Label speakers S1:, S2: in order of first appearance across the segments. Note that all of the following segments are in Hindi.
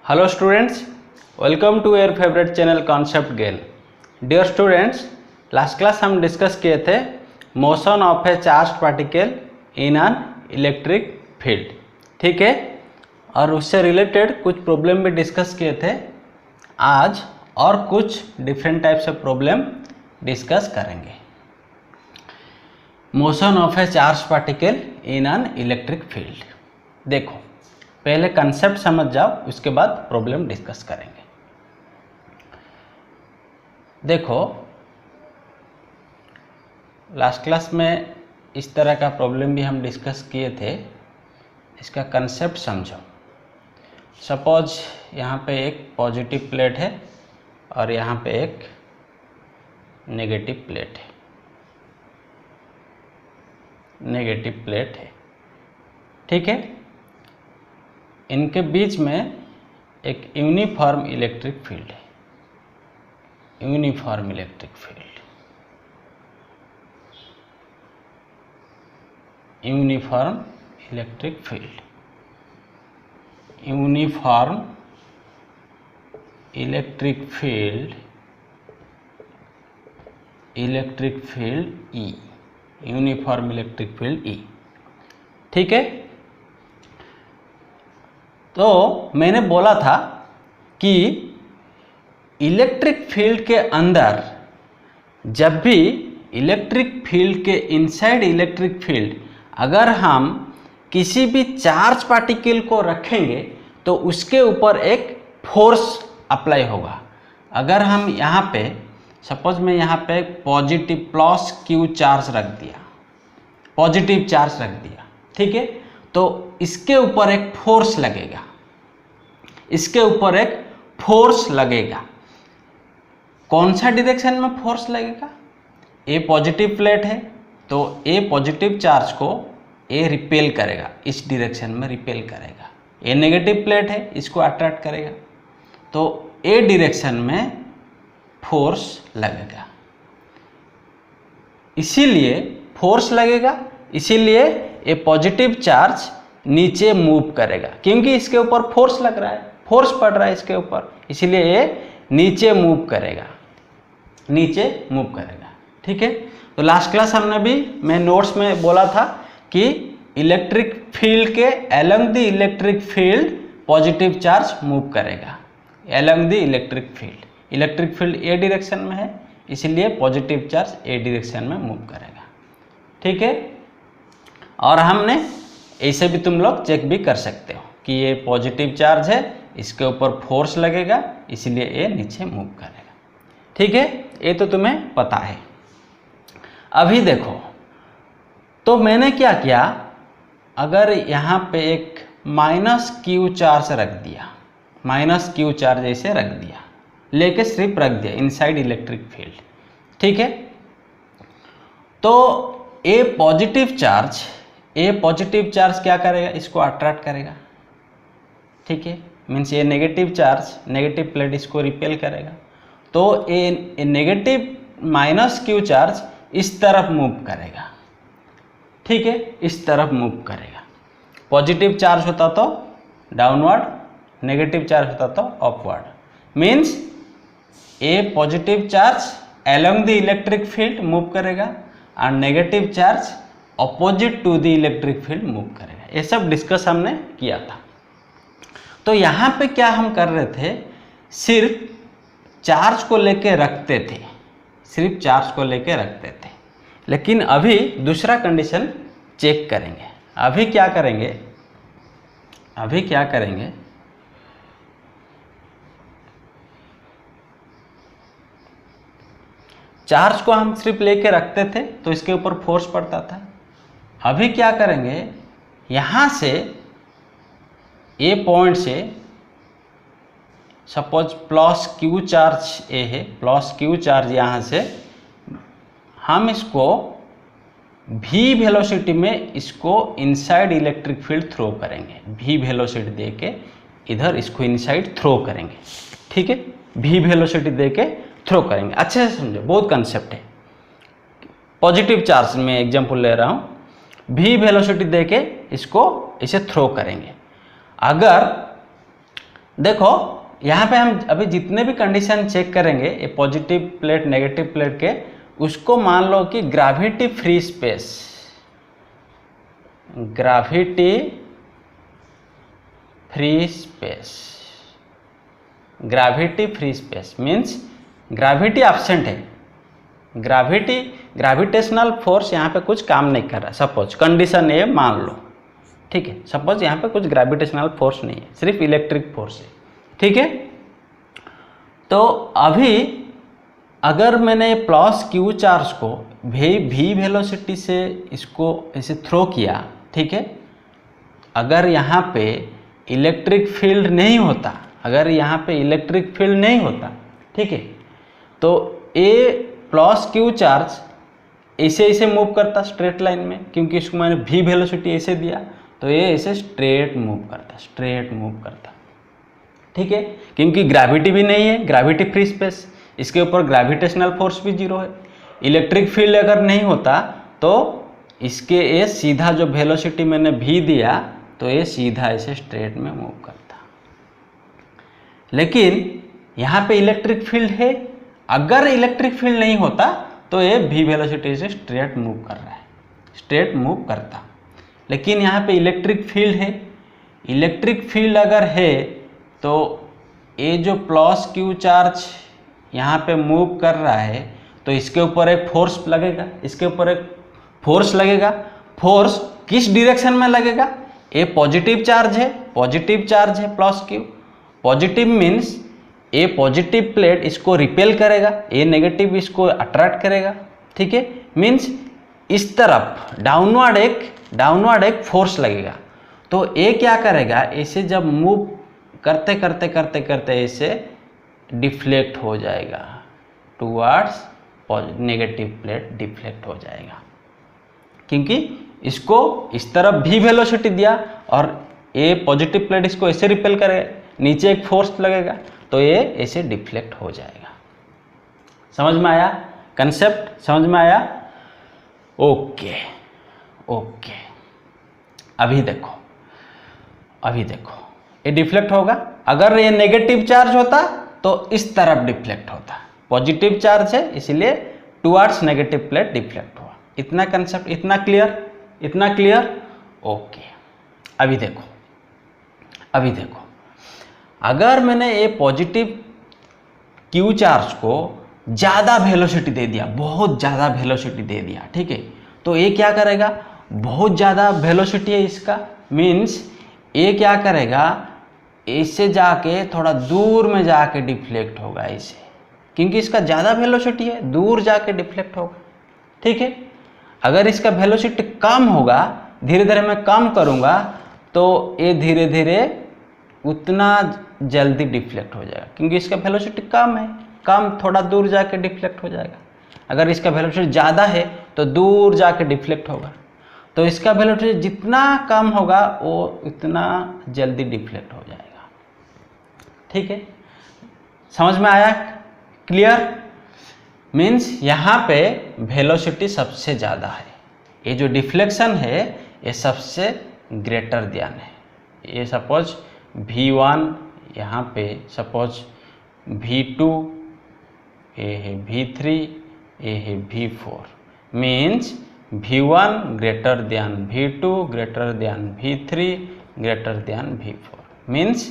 S1: Hello students, welcome to your favourite channel Concept Gain. Dear students, last class हम डिस्कस किए थे motion of a charge particle in an electric field, ठीक है। और उससे रिलेटेड कुछ प्रॉब्लम भी डिस्कस किए थे। आज और कुछ different types of problem discuss करेंगे। Motion of a charge particle in an electric field. देखो, पहले कंसेप्ट समझ जाओ, उसके बाद प्रॉब्लम डिस्कस करेंगे। देखो, लास्ट क्लास में इस तरह का प्रॉब्लम भी हम डिस्कस किए थे। इसका कंसेप्ट समझो। सपोज यहाँ पे एक पॉजिटिव प्लेट है और यहाँ पे एक नेगेटिव प्लेट है। नेगेटिव प्लेट है, ठीक है। इनके बीच में एक यूनिफॉर्म इलेक्ट्रिक फील्ड है। Uniform electric field, uniform electric field, uniform electric field, electric field E, uniform electric field E, ठीक है। तो मैंने बोला था कि इलेक्ट्रिक फील्ड के अंदर जब भी इलेक्ट्रिक फील्ड के इनसाइड इलेक्ट्रिक फील्ड अगर हम किसी भी चार्ज पार्टिकल को रखेंगे तो उसके ऊपर एक फोर्स अप्लाई होगा। अगर हम यहाँ पे सपोज मैं यहाँ पे पॉजिटिव प्लस क्यू चार्ज रख दिया, पॉजिटिव चार्ज रख दिया, ठीक है, तो इसके ऊपर एक फोर्स लगेगा। इसके ऊपर एक फोर्स लगेगा। कौन सा डायरेक्शन में फोर्स लगेगा? ए पॉजिटिव प्लेट है तो ए पॉजिटिव चार्ज को ए रिपेल करेगा, इस डायरेक्शन में रिपेल करेगा। ए नेगेटिव प्लेट है, इसको अट्रैक्ट करेगा, तो ए डायरेक्शन में फोर्स लगेगा। इसीलिए फोर्स लगेगा, इसीलिए ये पॉजिटिव चार्ज नीचे मूव करेगा, क्योंकि इसके ऊपर फोर्स लग रहा है, फोर्स पड़ रहा है इसके ऊपर, इसीलिए ये नीचे मूव करेगा, नीचे मूव करेगा, ठीक है। तो लास्ट क्लास हमने भी मैं नोट्स में बोला था कि इलेक्ट्रिक फील्ड के along the electric field positive charge move करेगा। Along the electric field A direction में है, इसलिए पॉजिटिव चार्ज ए डायरेक्शन में मूव करेगा, ठीक है। और हमने ऐसे भी तुम लोग चेक भी कर सकते हो कि ये पॉजिटिव चार्ज है, इसके ऊपर फोर्स लगेगा, इसलिए ये नीचे मूव करेगा, ठीक है। ये तो तुम्हें पता है। अभी देखो, तो मैंने क्या किया, अगर यहाँ पे एक माइनस क्यू चार्ज रख दिया, माइनस क्यू चार्ज ऐसे रख दिया, लेके सिर्फ रख दिया इनसाइड इलेक्ट्रिक फील्ड, ठीक है। तो ए पॉजिटिव चार्ज क्या करेगा? इसको अट्रैक्ट करेगा, ठीक है। मीन्स ये नेगेटिव चार्ज, नेगेटिव प्लेट इसको रिपेल करेगा, तो ये नेगेटिव माइनस क्यू चार्ज इस तरफ मूव करेगा, ठीक है, इस तरफ मूव करेगा। पॉजिटिव चार्ज होता तो डाउनवर्ड, नेगेटिव चार्ज होता तो upward. Means a positive charge along the electric field move करेगा और negative charge opposite to the electric field move करेगा। ये सब डिस्कस हमने किया था। तो यहाँ पे क्या हम कर रहे थे, सिर्फ चार्ज को लेके रखते थे, सिर्फ चार्ज को लेके रखते थे। लेकिन अभी दूसरा कंडीशन चेक करेंगे। अभी क्या करेंगे, अभी क्या करेंगे, चार्ज को हम सिर्फ लेके रखते थे तो इसके ऊपर फोर्स पड़ता था। अभी क्या करेंगे, यहाँ से ए पॉइंट से सपोज प्लस क्यू चार्ज ए है, प्लस क्यू चार्ज यहाँ से हम इसको भी वेलोसिटी में इसको इनसाइड इलेक्ट्रिक फील्ड थ्रो करेंगे। भी वेलोसिटी दे के इधर इसको इनसाइड थ्रो करेंगे, ठीक है। भी वेलोसिटी दे के थ्रो करेंगे। अच्छे से समझो, बहुत कंसेप्ट है। पॉजिटिव चार्ज में एग्जांपल ले रहा हूँ, भी वेलोसिटी दे के इसको इसे थ्रो करेंगे। अगर देखो यहाँ पे हम अभी जितने भी कंडीशन चेक करेंगे ये पॉजिटिव प्लेट नेगेटिव प्लेट के, उसको मान लो कि gravity free space, gravity free space, gravity free space means gravity absent है, ग्रेविटेशनल फोर्स यहाँ पे कुछ काम नहीं कर रहा। सपोज कंडीशन ये मान लो, ठीक है, सपोज यहाँ पे कुछ ग्रेविटेशनल फोर्स नहीं है, सिर्फ इलेक्ट्रिक फोर्स है, ठीक है। तो अभी अगर मैंने प्लस क्यू चार्ज को भी वेलोसिटी से इसको ऐसे थ्रो किया, ठीक है, अगर यहाँ पे इलेक्ट्रिक फील्ड नहीं होता, अगर यहाँ पे इलेक्ट्रिक फील्ड नहीं होता, ठीक है, तो ए प्लस क्यू चार्ज ऐसे ऐसे मूव करता स्ट्रेट लाइन में, क्योंकि इसको मैंने भी वेलोसिटी ऐसे दिया तो ये ऐसे स्ट्रेट मूव करता, ठीक है, क्योंकि ग्रेविटी भी नहीं है, ग्रेविटी फ्री स्पेस, इसके ऊपर ग्रेविटेशनल फोर्स भी जीरो है। इलेक्ट्रिक फील्ड अगर नहीं होता तो इसके ये सीधा जो वेलोसिटी मैंने भी दिया तो ये सीधा ऐसे स्ट्रेट में मूव करता। लेकिन यहाँ पे इलेक्ट्रिक फील्ड है, अगर इलेक्ट्रिक फील्ड नहीं होता तो ये भी वेलोसिटी से स्ट्रेट मूव कर रहा है, स्ट्रेट मूव करता। लेकिन यहाँ पे इलेक्ट्रिक फील्ड है, इलेक्ट्रिक फील्ड अगर है तो ये जो प्लस क्यू चार्ज यहाँ पे मूव कर रहा है तो इसके ऊपर एक फोर्स लगेगा, इसके ऊपर एक फोर्स लगेगा। फोर्स किस डायरेक्शन में लगेगा? ये पॉजिटिव चार्ज है plus Q, positive means a positive plate इसको रिपेल करेगा, ए नेगेटिव इसको अट्रैक्ट करेगा, ठीक है, मीन्स इस तरफ डाउनवर्ड एक फोर्स लगेगा। तो ए क्या करेगा, ऐसे जब मूव करते ऐसे डिफ्लेक्ट हो जाएगा टुवर्ड्स नेगेटिव प्लेट, डिफ्लेक्ट हो जाएगा, क्योंकि इसको इस तरफ भी वेलोसिटी दिया और ए पॉजिटिव प्लेट इसको ऐसे रिपेल करेगा, नीचे एक फोर्स लगेगा तो ये ऐसे डिफ्लेक्ट हो जाएगा। समझ में आया कंसेप्ट? समझ में आया? ओके। अभी देखो ये डिफ्लेक्ट होगा। अगर ये नेगेटिव चार्ज होता तो इस तरफ डिफ्लेक्ट होता, पॉजिटिव चार्ज है इसलिए टुवर्ड्स नेगेटिव प्लेट डिफ्लेक्ट हुआ। इतना कंसेप्ट, इतना क्लियर? ओके। अभी देखो अगर मैंने ये पॉजिटिव क्यू चार्ज को ज़्यादा वेलोसिटी दे दिया, बहुत ज़्यादा वेलोसिटी दे दिया, ठीक है, तो ये क्या करेगा, बहुत ज़्यादा वेलोसिटी है इसका, मीन्स ये क्या करेगा, इससे जाके थोड़ा दूर में जाके डिफ्लेक्ट होगा इसे, क्योंकि इसका ज़्यादा वेलोसिटी है, दूर जाके डिफ्लेक्ट होगा, ठीक है। अगर इसका वेलोसिटी कम होगा, धीरे धीरे मैं कम करूँगा तो ये धीरे धीरे उतना जल्दी डिफ्लेक्ट हो जाएगा, क्योंकि इसका वेलोसिटी कम है, थोड़ा दूर जाके डिफ्लेक्ट हो जाएगा। अगर इसका वेलोसिटी ज़्यादा है तो दूर जाके डिफ्लेक्ट होगा, तो इसका वेलोसिटी जितना कम होगा वो उतना जल्दी डिफ्लेक्ट हो जाएगा, ठीक है। समझ में आया? क्लियर? मीन्स यहाँ पे वेलोसिटी सबसे ज़्यादा है, ये जो डिफ्लेक्शन है ये सबसे ग्रेटर देन है। ये सपोज V1 यहाँ पे, सपोज V2, ये है V3, ये है V4, means V1 greater than V2 greater than V3 greater than V4, means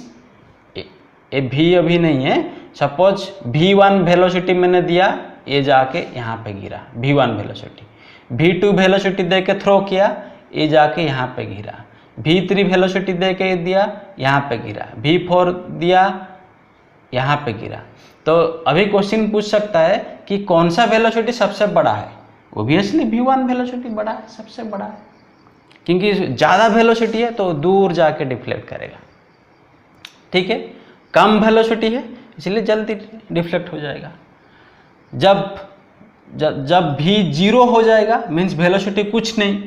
S1: ये V अभी नहीं है। सपोज V1 वेलोसिटी मैंने दिया, ये जाके यहाँ पे गिरा, V1 वेलोसिटी, V2 वेलोसिटी दे के थ्रो किया, ये जाके यहाँ पे गिरा, V3 वेलोसिटी दे के दिया, यहाँ पे गिरा, V4 दिया, यहाँ पे गिरा। तो अभी क्वेश्चन पूछ सकता है कि कौन सा वेलोसिटी सबसे बड़ा है? ओबियसली V1 वेलोसिटी बड़ा है, सबसे बड़ा है, क्योंकि ज़्यादा वेलोसिटी है तो दूर जाके डिफ्लेक्ट करेगा, ठीक है। कम वेलोसिटी है इसलिए जल्दी डिफ्लेक्ट हो जाएगा। जब भी जीरो हो जाएगा मीन्स वेलोसिटी कुछ नहीं।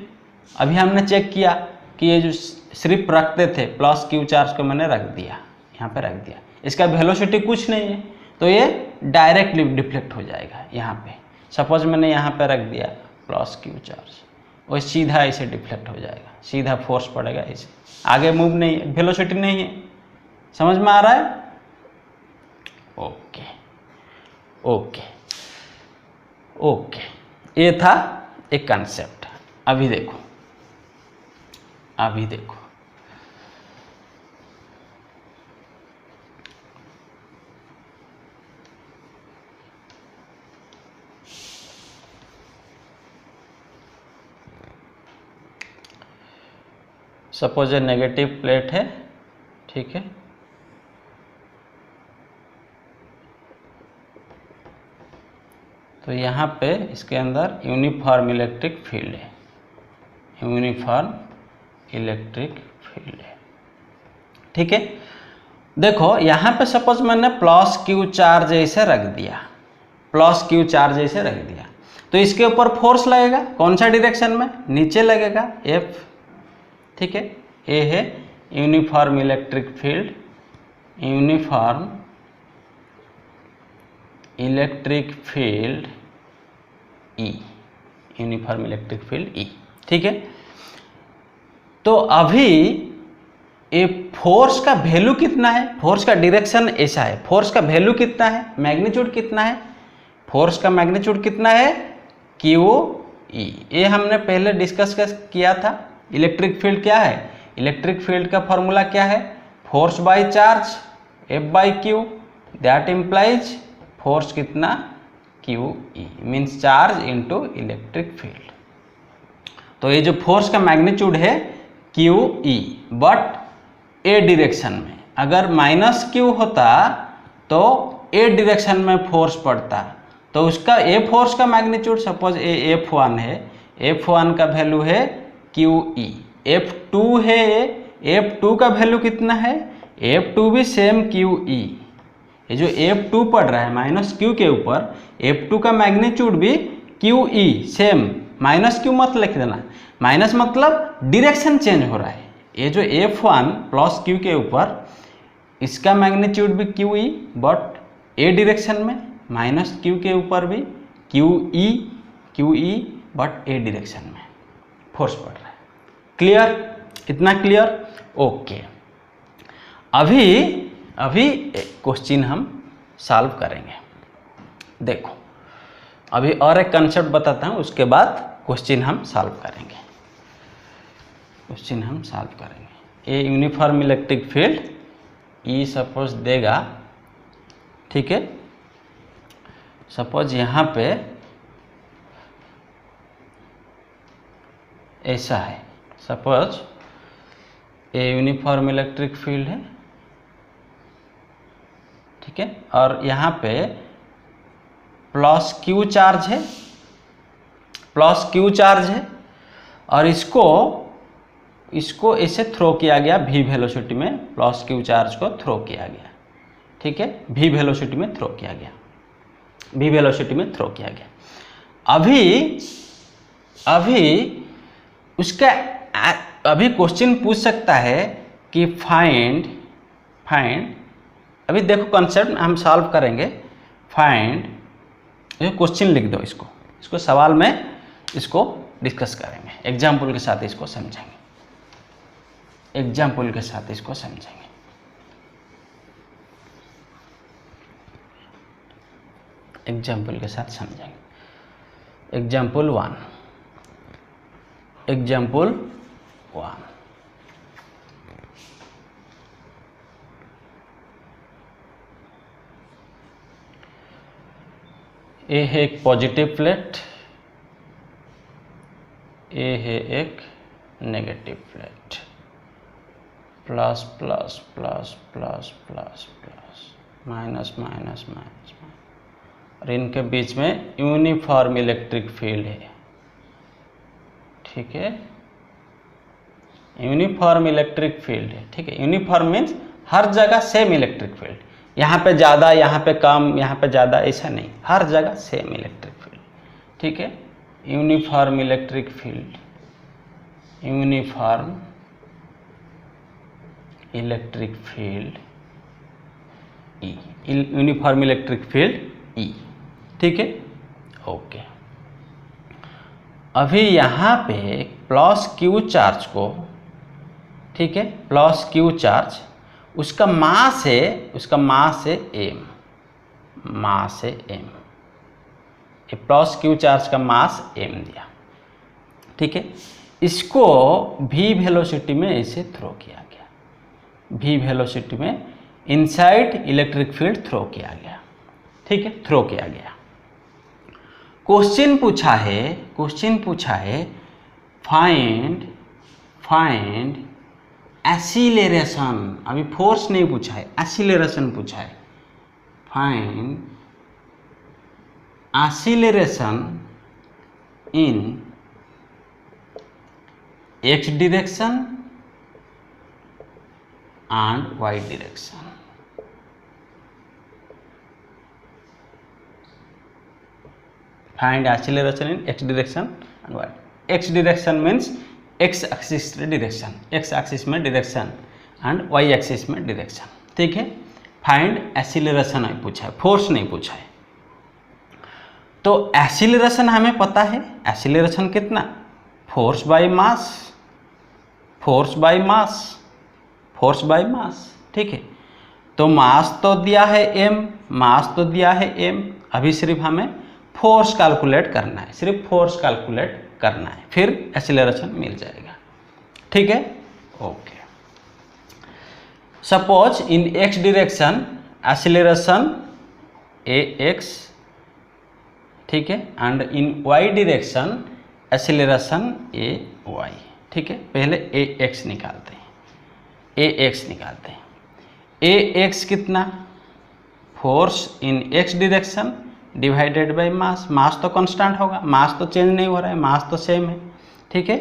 S1: अभी हमने चेक किया कि ये जो सिर्फ रखते थे प्लस क्यू चार्ज को मैंने रख दिया, यहाँ पे रख दिया, इसका वेलोसिटी कुछ नहीं है तो ये डायरेक्टली डिफ्लेक्ट हो जाएगा। यहाँ पे सपोज मैंने यहाँ पे रख दिया प्लस क्यू चार्ज, वो सीधा ऐसे डिफ्लेक्ट हो जाएगा, सीधा फोर्स पड़ेगा, ऐसे आगे मूव नहीं है, वेलोसिटी नहीं है। समझ में आ रहा है? ओके ओके ओके, ये था एक कंसेप्ट। अभी देखो, अभी देखो, सपोज ये नेगेटिव प्लेट है, ठीक है, तो यहाँ पे इसके अंदर यूनिफॉर्म इलेक्ट्रिक फील्ड है, यूनिफॉर्म इलेक्ट्रिक फील्ड है, ठीक है। देखो यहाँ पे सपोज मैंने प्लस क्यू चार्ज ऐसे रख दिया, प्लस क्यू चार्ज ऐसे रख दिया, तो इसके ऊपर फोर्स लगेगा, कौन सा डायरेक्शन में, नीचे लगेगा, एफ, ठीक है। ए है uniform electric field, uniform electric field E, uniform electric field E, ठीक है। तो अभी ये फोर्स का वैल्यू कितना है, फोर्स का डायरेक्शन ऐसा है, फोर्स का वैल्यू कितना है, मैग्नीट्यूड कितना है, फोर्स का मैग्नीट्यूड कितना है, क्यू ई, ये हमने पहले डिस्कस किया था। इलेक्ट्रिक फील्ड क्या है, इलेक्ट्रिक फील्ड का फॉर्मूला क्या है, force by charge F by Q, that implies force कितना, Q E, means charge into electric field. तो ये जो फोर्स का मैग्नीट्यूड है Q E, but A direction में, अगर माइनस क्यू होता तो ए डायरेक्शन में फोर्स पड़ता, तो उसका ए फोर्स का मैग्नीट्यूड, सपोज ए F1 है, F1 का वैल्यू है क्यू ई, F2 है, F2 का वैल्यू कितना है, F2 भी सेम क्यू ई, ये जो F2 पड़ रहा है माइनस क्यू के ऊपर, F2 का मैग्नीट्यूड भी Q E same, minus Q मत लिख देना, माइनस मतलब डायरेक्शन चेंज हो रहा है। ये जो F1 प्लस क्यू के ऊपर, इसका मैग्नीट्यूड भी Q E but A direction में, माइनस क्यू के ऊपर भी Q E but A direction में फोर्स पड़ रहा है। क्लियर, इतना क्लियर, ओके। अभी क्वेश्चन हम सॉल्व करेंगे। देखो अभी और एक कंसेप्ट बताता हूँ, उसके बाद क्वेश्चन हम सॉल्व करेंगे, क्वेश्चन हम सॉल्व करेंगे। ये uniform electric field E suppose देगा, ठीक है, सपोज यहाँ पे ऐसा है, सपोज ये यूनिफॉर्म इलेक्ट्रिक फील्ड है, ठीक है, और यहाँ पे प्लस क्यू चार्ज है, प्लस क्यू चार्ज है, और इसको ऐसे थ्रो किया गया v वेलोसिटी में, प्लस क्यू चार्ज को थ्रो किया गया, ठीक है, v वेलोसिटी में थ्रो किया गया, v वेलोसिटी में थ्रो किया गया। अभी क्वेश्चन पूछ सकता है कि फाइंड, अभी देखो कंसेप्ट हम सॉल्व करेंगे, फाइंड, ये क्वेश्चन लिख दो, इसको सवाल में इसको डिस्कस करेंगे, एग्जाम्पल के साथ इसको समझेंगे, एग्जाम्पल के साथ इसको समझेंगे। एग्जाम्पल के साथ समझेंगे। एग्जाम्पल 1, एग्जाम्पल 1, ए है एक पॉजिटिव प्लेट, ए है एक negative plate, plus plus plus plus plus plus, minus minus minus, और इनके बीच में यूनिफॉर्म इलेक्ट्रिक फील्ड है, ठीक है, यूनिफॉर्म इलेक्ट्रिक फील्ड है, ठीक है। यूनिफॉर्म मीन्स हर जगह सेम इलेक्ट्रिक फील्ड, यहाँ पे ज़्यादा, यहाँ पे कम, यहाँ पे ज़्यादा, ऐसा नहीं, हर जगह सेम इलेक्ट्रिक फील्ड, ठीक है। Uniform electric field, uniform electric field E, uniform electric field E, ठीक है, ओके। अभी यहाँ पे प्लस क्यू चार्ज को, ठीक है, प्लस क्यू चार्ज, उसका मास है, एम, मास है m, ये प्लस क्यू चार्ज का मास m दिया, ठीक है। इसको v वेलोसिटी में ऐसे थ्रो किया गया, v वेलोसिटी में इनसाइड इलेक्ट्रिक फील्ड थ्रो किया गया, ठीक है, थ्रो किया गया। क्वेश्चन पूछा है फाइंड एक्सीलरेशन, अभी फोर्स नहीं पूछा है, एक्सीलरेशन पूछा है। Find acceleration in x direction and y direction। Find acceleration in x direction and y। x direction means x axis direction, x axis में direction and y axis में direction, ठीक है। फाइंड एक्सीलरेशन नहीं पूछा है, फोर्स नहीं पूछा है। तो एक्सीलरेशन हमें पता है, एक्सीलरेशन कितना, force by mass, force by मास, ठीक है। तो मास तो दिया है m, अभी सिर्फ हमें फोर्स कैलकुलेट करना है, फिर एक्सीलरेशन मिल जाएगा, ठीक है। Okay, suppose in x direction acceleration ax, ठीक है, and in y direction acceleration ay, ठीक है। पहले ax निकालते हैं, ax कितना, force in x direction divided by mass तो कांस्टेंट होगा, मास तो चेंज नहीं हो रहा है, मास तो सेम है, ठीक है।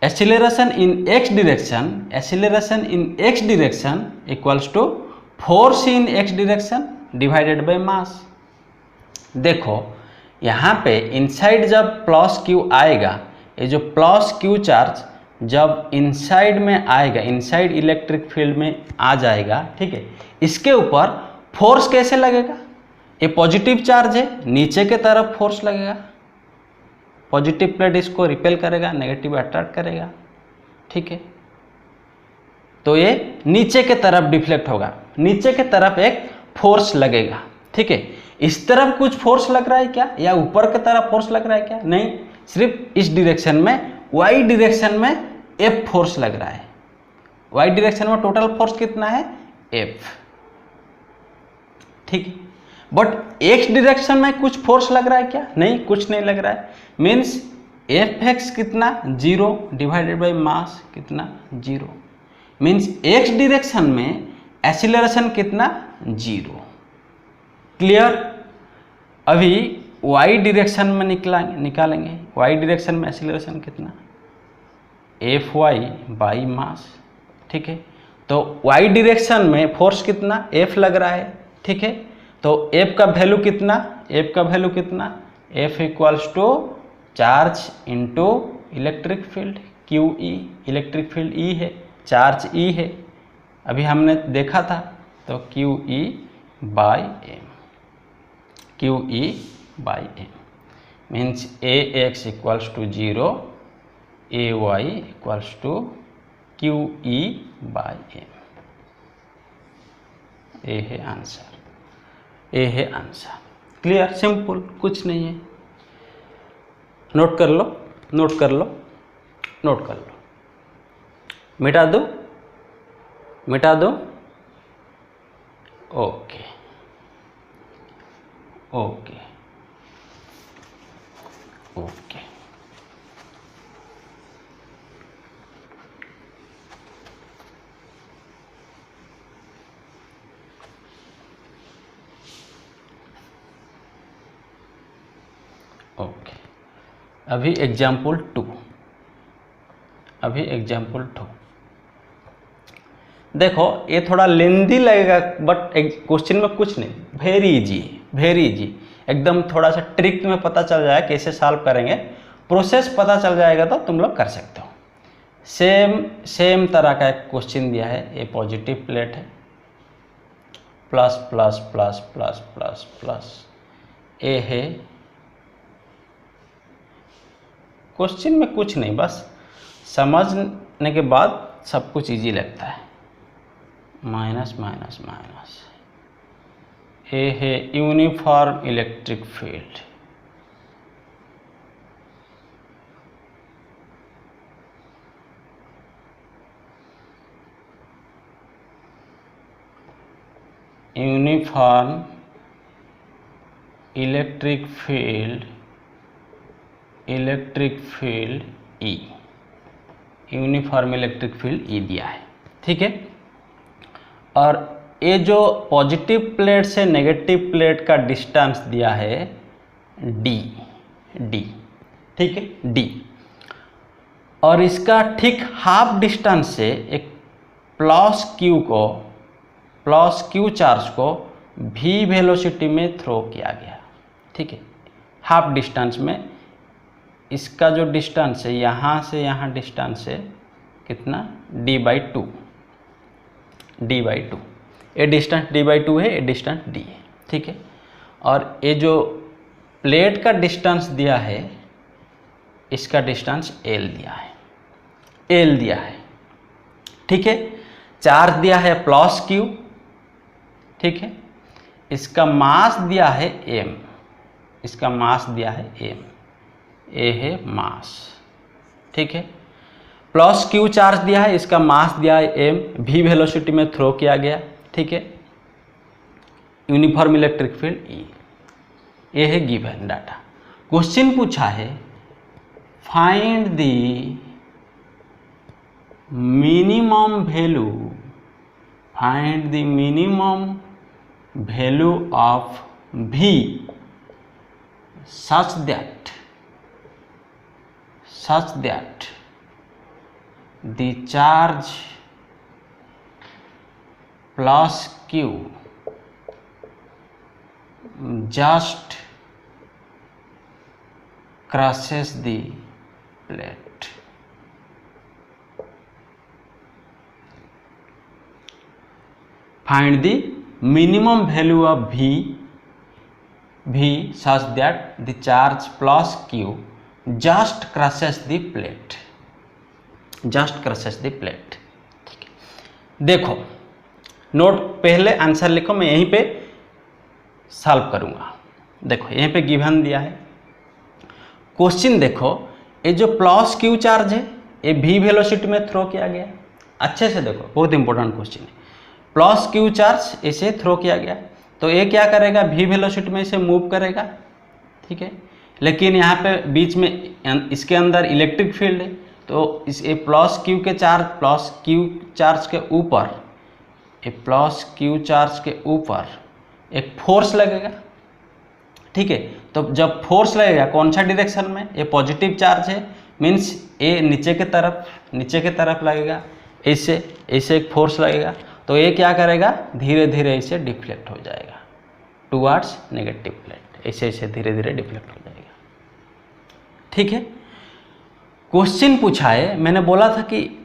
S1: Acceleration in x direction equals to force in x direction divided by mass. देखो यहाँ पे इनसाइड जब प्लस क्यू आएगा, ये जो प्लस क्यू चार्ज जब इनसाइड में आएगा, इनसाइड इलेक्ट्रिक फील्ड में आ जाएगा, ठीक है, इसके ऊपर फोर्स कैसे लगेगा, ये पॉजिटिव चार्ज है, नीचे के तरफ फोर्स लगेगा, पॉजिटिव प्लेट इसको रिपेल करेगा, नेगेटिव अट्रैक्ट करेगा, ठीक है। तो ये नीचे के तरफ डिफ्लेक्ट होगा, नीचे के तरफ एक फोर्स लगेगा, ठीक है। इस तरफ कुछ फोर्स लग रहा है क्या, या ऊपर की तरफ फोर्स लग रहा है क्या, नहीं, सिर्फ इस डायरेक्शन में y डायरेक्शन में F फोर्स लग रहा है। y डायरेक्शन में टोटल फोर्स कितना है, F, ठीक है। बट x डायरेक्शन में कुछ फोर्स लग रहा है क्या, नहीं, कुछ नहीं लग रहा है, मीन्स Fx कितना, 0 डिवाइडेड बाय मास कितना, 0, मीन्स x डायरेक्शन में एक्सीलरेशन कितना, 0। क्लियर। अभी y डायरेक्शन में निकालेंगे, y डायरेक्शन में एक्सीलरेशन कितना, Fy बाई मास, ठीक है। तो y डायरेक्शन में फोर्स कितना, F लग रहा है, ठीक है। तो F का वैल्यू कितना, F equals to charge into electric field QE, electric field E है, चार्ज E है, अभी हमने देखा था, तो QE by m means ax equals to 0, ay equals to QE by m। ये है आंसर, क्लियर, सिंपल, कुछ नहीं है। नोट कर लो, मिटा दो, ओके, अभी एग्जाम्पल 2, देखो ये थोड़ा लेंदी लगेगा, बट क्वेश्चन में कुछ नहीं, वेरी इजी, एकदम थोड़ा सा ट्रिक में पता चल जाएगा कैसे सॉल्व करेंगे, प्रोसेस पता चल जाएगा तो तुम लोग कर सकते हो। सेम तरह का एक क्वेश्चन दिया है, ये पॉजिटिव प्लेट है, plus plus plus plus plus plus, A है, क्वेश्चन में कुछ नहीं, बस समझने के बाद सब कुछ इजी लगता है, माइनस माइनस माइनस, ए है uniform electric field. Uniform electric field E, uniform electric field E दिया है, ठीक है। और ये जो पॉजिटिव प्लेट से नेगेटिव प्लेट का डिस्टेंस दिया है डी, ठीक है, डी। और इसका ठीक हाफ डिस्टेंस से एक प्लस क्यू चार्ज को v वेलोसिटी में थ्रो किया गया, ठीक है। हाफ डिस्टेंस में इसका जो डिस्टेंस है यहाँ से यहाँ डिस्टेंस है कितना, d/2, ये डिस्टेंस d/2 है, ये डिस्टेंस d है, ठीक है। और ये जो प्लेट का डिस्टेंस दिया है इसका डिस्टेंस l दिया है, ठीक है। चार्ज दिया है प्लस q, ठीक है। इसका मास दिया है m, ए है मास, ठीक है। प्लस q चार्ज दिया है, इसका मास दिया है m, v वेलोसिटी में थ्रो किया गया, ठीक है। यूनिफॉर्म इलेक्ट्रिक फील्ड E, ये है गिवन डाटा। क्वेश्चन पूछा है find the minimum value of V such that the charge plus Q just crosses the plate। Find the minimum value of V such that the charge plus Q just crosses the plate, ठीक है। देखो नोट, पहले आंसर लिखो, मैं यहीं पे सॉल्व करूंगा। देखो यहीं पे गिवन दिया है क्वेश्चन, देखो ये जो प्लस क्यू चार्ज है ये v वेलोसिटी में थ्रो किया गया, अच्छे से देखो, बहुत इंपॉर्टेंट क्वेश्चन है। प्लस क्यू चार्ज इसे थ्रो किया गया तो ये क्या करेगा, v वेलोसिटी में इसे मूव करेगा, ठीक है। लेकिन यहाँ पे बीच में इसके अंदर इलेक्ट्रिक फील्ड है, तो इस प्लस क्यू चार्ज के ऊपर एक फोर्स लगेगा, ठीक है। तो जब फोर्स लगेगा कौन सा डायरेक्शन में, ये पॉजिटिव चार्ज है, मीन्स ये नीचे के तरफ लगेगा, ऐसे एक फोर्स लगेगा, तो ये क्या करेगा, धीरे धीरे इसे डिफ्लेक्ट हो जाएगा टुवर्ड्स नेगेटिव प्लेट, ऐसे धीरे धीरे डिफ्लेक्ट हो जाएगा, ठीक है। क्वेश्चन पूछा है, मैंने बोला था कि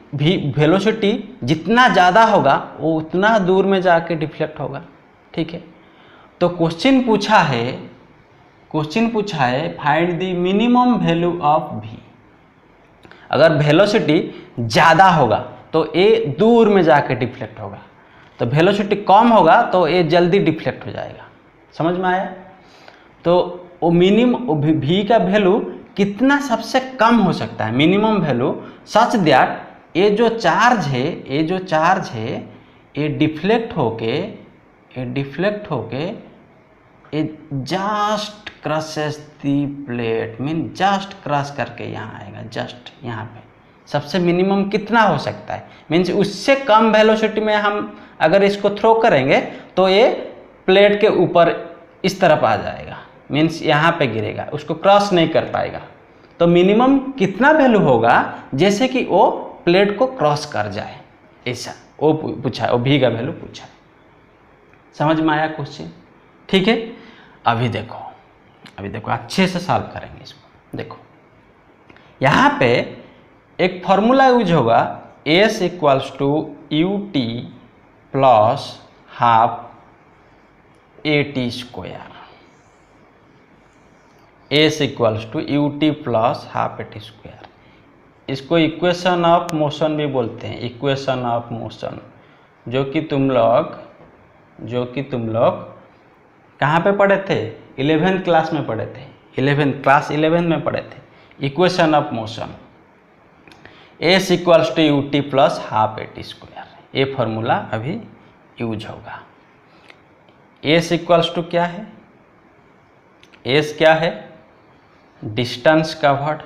S1: वेलोसिटी जितना ज़्यादा होगा वो उतना दूर में जाके डिफ्लेक्ट होगा, ठीक है। तो क्वेश्चन पूछा है find the minimum value of v। अगर वेलोसिटी ज़्यादा होगा तो ये दूर में जाके डिफ्लेक्ट होगा, तो वेलोसिटी कम होगा तो ये जल्दी डिफ्लेक्ट हो जाएगा, समझ में आया। तो वो मिनिमम v का वैल्यू कितना सबसे कम हो सकता है, मिनिमम वैल्यू सच दैट ये जो चार्ज है ये डिफ्लेक्ट होके ये जस्ट क्रॉसेस दी प्लेट, मीन जस्ट क्रॉस करके यहाँ आएगा, जस्ट यहाँ पे सबसे मिनिमम कितना हो सकता है, मीन्स उससे कम वेलोसिटी में हम अगर इसको थ्रो करेंगे तो ये प्लेट के ऊपर इस तरफ आ जाएगा, मीन्स यहाँ पे गिरेगा, उसको क्रॉस नहीं कर पाएगा। तो मिनिमम कितना वैल्यू होगा जैसे कि वो प्लेट को क्रॉस कर जाए, ऐसा वो पूछा है, वो भी का वैल्यू पूछा है। समझ में आया क्वेश्चन, ठीक है। अभी देखो अच्छे से सॉल्व करेंगे इसको। देखो यहाँ पे एक फॉर्मूला यूज होगा, S = ut plus half AT square, S = ut plus half AT square. इसको इक्वेशन ऑफ मोशन भी बोलते हैं, इक्वेशन ऑफ मोशन, जो कि तुम लोग कहाँ पे पढ़े थे? 11th क्लास में पढ़े थे, 11th क्लास 11 में पढ़े थे। Equation of motion S equals to U T plus half A T square, ये फॉर्मूला अभी यूज होगा। एस इक्वल्स टू क्या है? एस क्या है? Distance covered,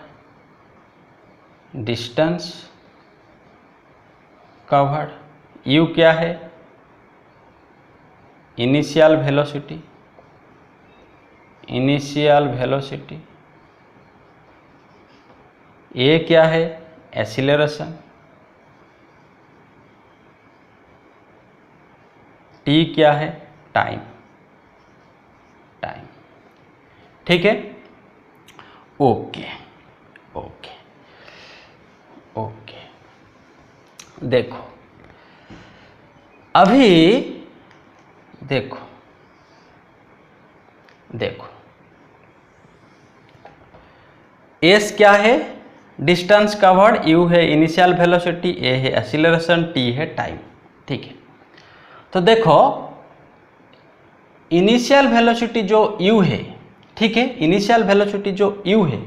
S1: distance covered. U क्या है? Initial velocity, initial velocity. A क्या है? एक्सीलरेशन। टी क्या है? Time, time. ठीक है, ओके ओके ओके। देखो अभी देखो देखो एस क्या है? Distance covered. यू है इनिशियल वेलोसिटी, ए है एक्सीलरेशन, टी है टाइम। ठीक है, तो देखो इनिशियल वेलोसिटी जो यू है, ठीक है, इनिशियल वेलोसिटी जो यू है,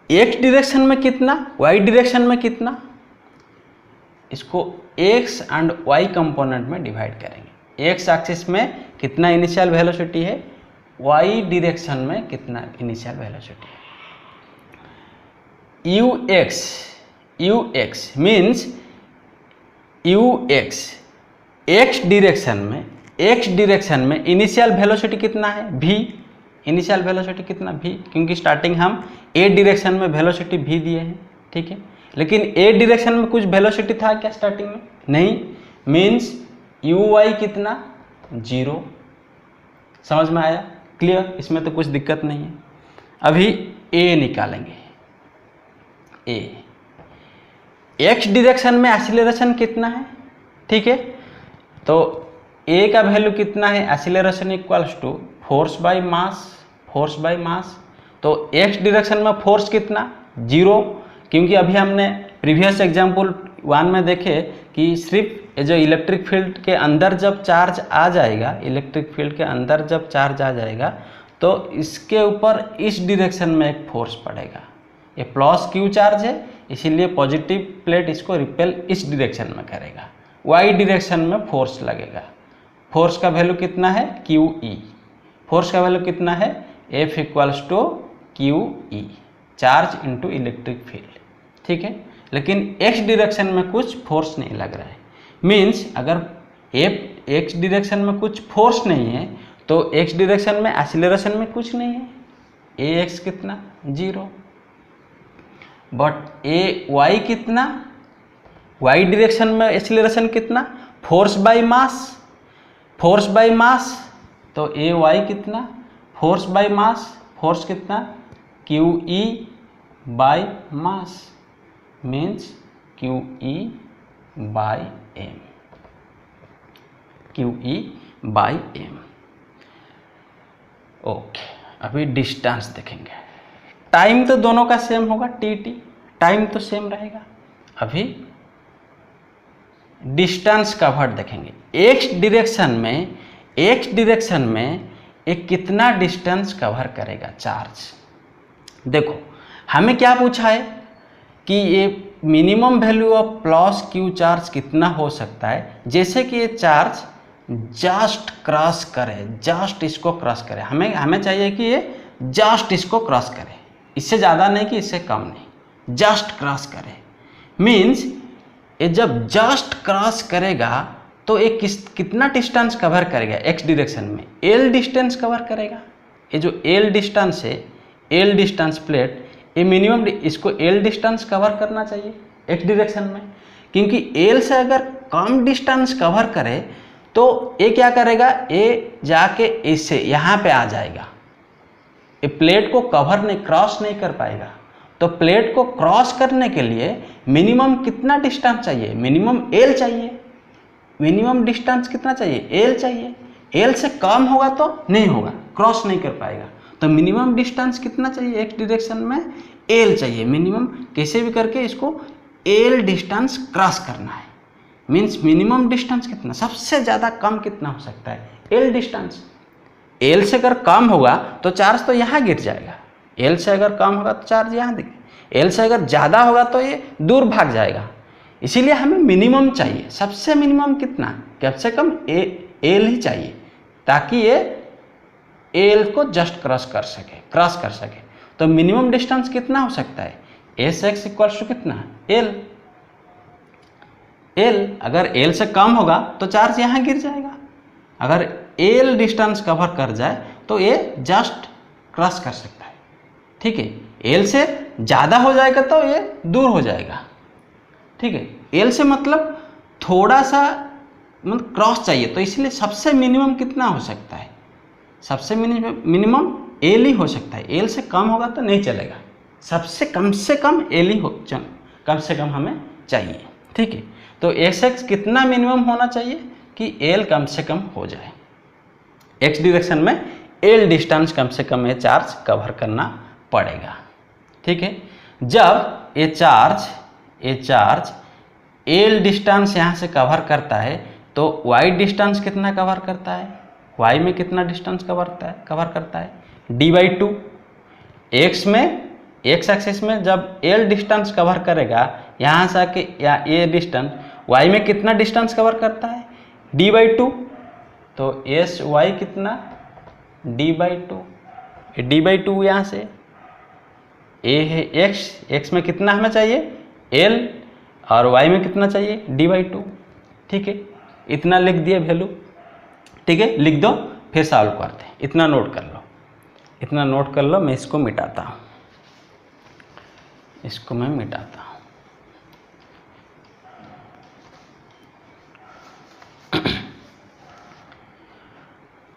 S1: एक्स डायरेक्शन में कितना, वाई डायरेक्शन में कितना, इसको एक्स एंड वाई कंपोनेंट में डिवाइड करेंगे। एक्स एक्सिस में कितना इनिशियल वेलोसिटी है, वाई डायरेक्शन में कितना इनिशियल वेलोसिटी है। You x means you x, x direction में इनिशियल वेलोसिटी कितना है? v। इनिशियल वेलोसिटी कितना? v, क्योंकि स्टार्टिंग हम ए डायरेक्शन में वेलोसिटी v दिए हैं। ठीक है, लेकिन ए डायरेक्शन में कुछ वेलोसिटी था क्या स्टार्टिंग में? नहीं। मीन्स यू वाई कितना? 0। समझ में आया? क्लियर? इसमें तो कुछ दिक्कत नहीं है। अभी ए निकालेंगे। ए एक्स डायरेक्शन में एक्सीलरेशन कितना है? ठीक है, तो ए का वैल्यू कितना है? Acceleration equals to force by mass, force by mass. तो एक्स डायरेक्शन में फोर्स कितना? 0, क्योंकि अभी हमने प्रीवियस एग्जाम्पल 1 में देखे कि सिर्फ जो इलेक्ट्रिक फील्ड के अंदर जब चार्ज आ जाएगा, इलेक्ट्रिक फील्ड के अंदर जब चार्ज आ जाएगा तो इसके ऊपर इस डायरेक्शन में एक फोर्स पड़ेगा। ये प्लस क्यू चार्ज है, इसीलिए पॉजिटिव प्लेट इसको रिपेल इस डायरेक्शन में करेगा। वाई डायरेक्शन में फोर्स लगेगा। फोर्स का वैल्यू कितना है? Q E. फोर्स का वैल्यू कितना है? F equals to Q E, charge into electric field. ठीक है, लेकिन एक्स डायरेक्शन में कुछ फोर्स नहीं लग रहा है। मीन्स अगर एफ एक्स डायरेक्शन में कुछ फोर्स नहीं है तो एक्स डायरेक्शन में एक्सीलरेशन में कुछ नहीं है। ए एक्स कितना? 0। बट ए वाई कितना? वाई डायरेक्शन में एक्सीलरेशन कितना? Force by mass, force by mass. तो ए वाई कितना? Force by mass. फोर्स कितना? Q E by mass, means Q E by M, Q E by M. Okay, अभी डिस्टेंस देखेंगे। टाइम तो दोनों का सेम होगा, टी टी, टाइम तो सेम रहेगा। अभी डिस्टेंस कवर्ड देखेंगे। एक्स डायरेक्शन में एक कितना डिस्टेंस कवर करेगा चार्ज। देखो हमें क्या पूछा है कि ये minimum value of plus Q charge कितना हो सकता है। जैसे कि ये चार्ज जस्ट क्रॉस करे, जस्ट इसको क्रॉस करे, हमें चाहिए कि ये जस्ट इसको क्रॉस करे, इससे ज़्यादा नहीं कि इससे कम नहीं, जस्ट क्रॉस करे। मीन्स ये जब जस्ट क्रॉस करेगा तो ये कितना डिस्टेंस कवर करेगा एक्स डायरेक्शन में? एल डिस्टेंस कवर करेगा। ये जो एल डिस्टेंस है, एल डिस्टेंस प्लेट, ये मिनिमम इसको एल डिस्टेंस कवर करना चाहिए एक्स डायरेक्शन में, क्योंकि एल से अगर कम डिस्टेंस कवर करे तो ये क्या करेगा? ये जाके इससे यहाँ पे आ जाएगा, ये प्लेट को कवर नहीं, क्रॉस नहीं कर पाएगा। तो प्लेट को क्रॉस करने के लिए मिनिमम कितना डिस्टेंस चाहिए? मिनिमम एल चाहिए। मिनिमम डिस्टेंस कितना चाहिए? एल चाहिए। एल से कम होगा तो नहीं होगा, क्रॉस नहीं कर पाएगा। तो मिनिमम डिस्टेंस कितना चाहिए एक्स डायरेक्शन में? एल चाहिए मिनिमम। कैसे भी करके इसको एल डिस्टेंस क्रॉस करना है। मीन्स मिनिमम डिस्टेंस कितना, सबसे ज़्यादा कम कितना हो सकता है? L distance. एल से अगर कम होगा तो चार्ज तो यहाँ गिर जाएगा, एल से अगर कम होगा तो चार्ज यहाँ दिखे, एल से अगर ज़्यादा होगा तो ये दूर भाग जाएगा। इसीलिए हमें मिनिमम चाहिए, सबसे मिनिमम कितना, कम से कम एल ही चाहिए, ताकि ये एल को जस्ट क्रॉस कर सके। तो मिनिमम डिस्टेंस कितना हो सकता है, एस एक्स इक्वल्स टू कितना, एल। अगर एल से कम होगा तो चार्ज यहाँ गिर जाएगा, अगर एल डिस्टेंस कवर कर जाए तो ये जस्ट क्रॉस कर सकता है, ठीक है। एल से ज़्यादा हो जाएगा तो ये दूर हो जाएगा, ठीक है। एल से मतलब थोड़ा सा मतलब क्रॉस चाहिए, तो इसलिए सबसे मिनिमम कितना हो सकता है, सबसे मिनिमम एल ही हो सकता है। एल से कम होगा तो नहीं चलेगा, सबसे कम से कम एल ही कम से कम हमें चाहिए, ठीक है। तो एस एक्स कितना मिनिमम होना चाहिए कि एल कम से कम हो जाए, एक्स डायरेक्शन में एल डिस्टेंस कम से कम ये चार्ज कवर करना पड़ेगा, ठीक है। जब ये चार्ज एल डिस्टेंस यहाँ से कवर करता है तो वाई डिस्टेंस कितना कवर करता है, वाई में कितना डिस्टेंस कवर करता है d/2। एक्स में, एक्स एक्सिस में जब एल डिस्टेंस कवर करेगा यहाँ से आके, या ए डिस्टेंस वाई में कितना डिस्टेंस कवर करता है d/2। तो एस वाई कितना d/2, d/2 यहाँ से ए है एक्स में कितना हमें चाहिए एल, और वाई में कितना चाहिए d/2, ठीक है। इतना लिख दिए वैल्यू, ठीक है, लिख दो, फिर सॉल्व करते हैं। इतना नोट कर लो, मैं इसको मिटाता हूँ,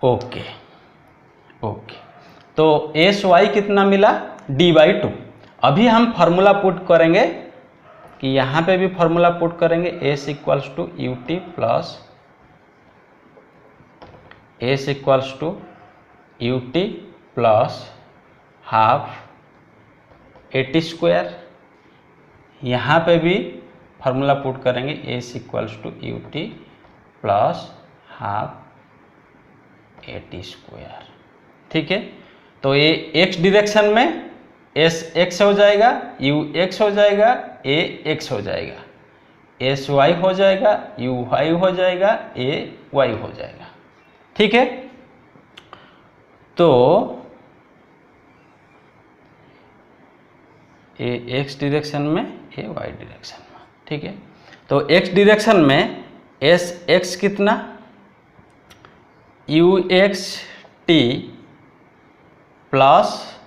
S1: ओके। तो एस वाई कितना मिला d/2। अभी हम फार्मूला पुट करेंगे कि यहाँ पे भी फार्मूला पुट करेंगे, S equals to UT plus half AT²। यहाँ पे भी फार्मूला पुट करेंगे, S equals to UT plus half AT², ठीक है। तो ये एक्स डायरेक्शन में एस एक्स हो जाएगा, यू एक्स हो जाएगा, ए एक्स हो जाएगा, एस वाई हो जाएगा, यू वाई हो जाएगा, ए वाई हो जाएगा, ठीक है। तो ए एक्स डायरेक्शन में, ए वाई डायरेक्शन में, ठीक है। तो एक्स डायरेक्शन में एस एक्स कितना U X T plus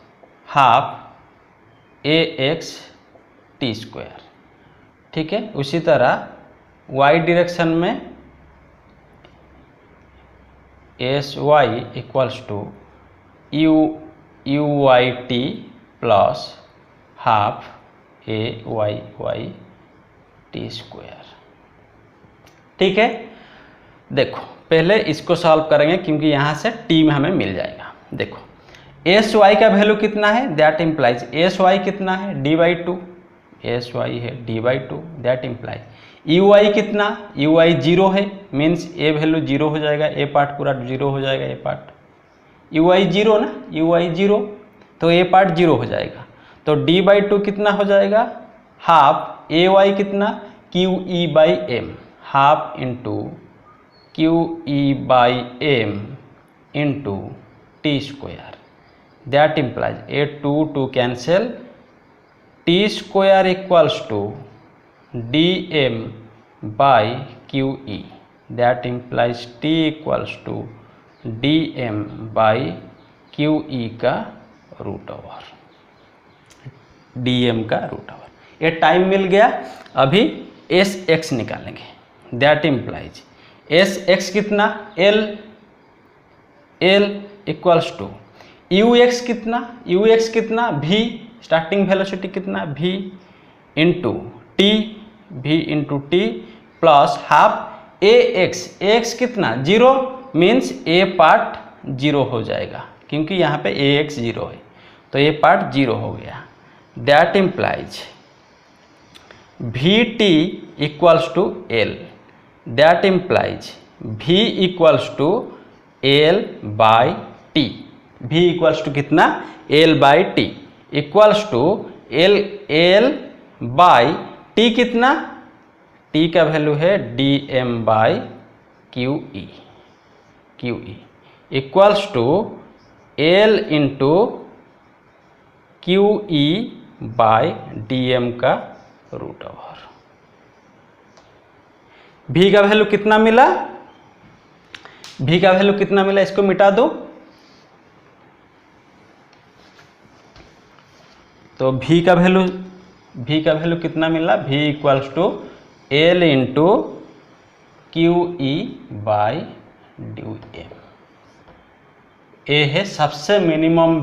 S1: half A X t², ठीक है। उसी तरह y डायरेक्शन में S Y equals to U Y T plus half A Y t², ठीक है। देखो पहले इसको सॉल्व करेंगे क्योंकि यहाँ से टी में हमें मिल जाएगा। देखो एस वाई का वैल्यू कितना है, दैट इम्प्लाइज एस वाई कितना है d/2, एस वाई है d/2, that implies U Y कितना, यू वाई 0 है, मीन्स ए वैल्यू 0 हो जाएगा, ए पार्ट पूरा 0 हो जाएगा, ए पार्ट यू वाई 0 ना, यू वाई 0, तो ए पार्ट 0 हो जाएगा। तो d/2 कितना हो जाएगा, हाफ ए वाई कितना QE/m, half into QE/m into t², that implies a 2 cancel, t² equals to dm by QE, that implies t equals to dm by QE का √, dm का √। ये टाइम मिल गया। अभी एस एक्स निकालेंगे, that implies एस एक्स कितना L equals to U X कितना v, स्टार्टिंग वेलोसिटी कितना v into T plus half A X कितना 0, मीन्स ए पार्ट 0 हो जाएगा क्योंकि यहाँ पे ए एक्स 0 है, तो ये पार्ट 0 हो गया। That implies V T equals to L, that implies v equals to L by T. V equals to कितना, L by T, equals to L by T कितना, टी का वैल्यू है D M by Q E, equals to L into Q E by D M का रूट ओवर। भी का वैल्यू कितना मिला, भी का वैल्यू कितना मिला, इसको मिटा दो। तो भी का वैल्यू कितना मिला, भी equals to L into Q E by due M. A है सबसे मिनिमम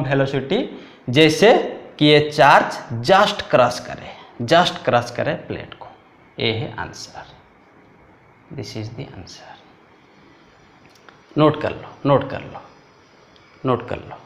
S1: वेलोसिटी, जैसे कि ये चार्ज जस्ट क्रॉस करे प्लेट को। ए है answer, this is the answer. Note कर लो।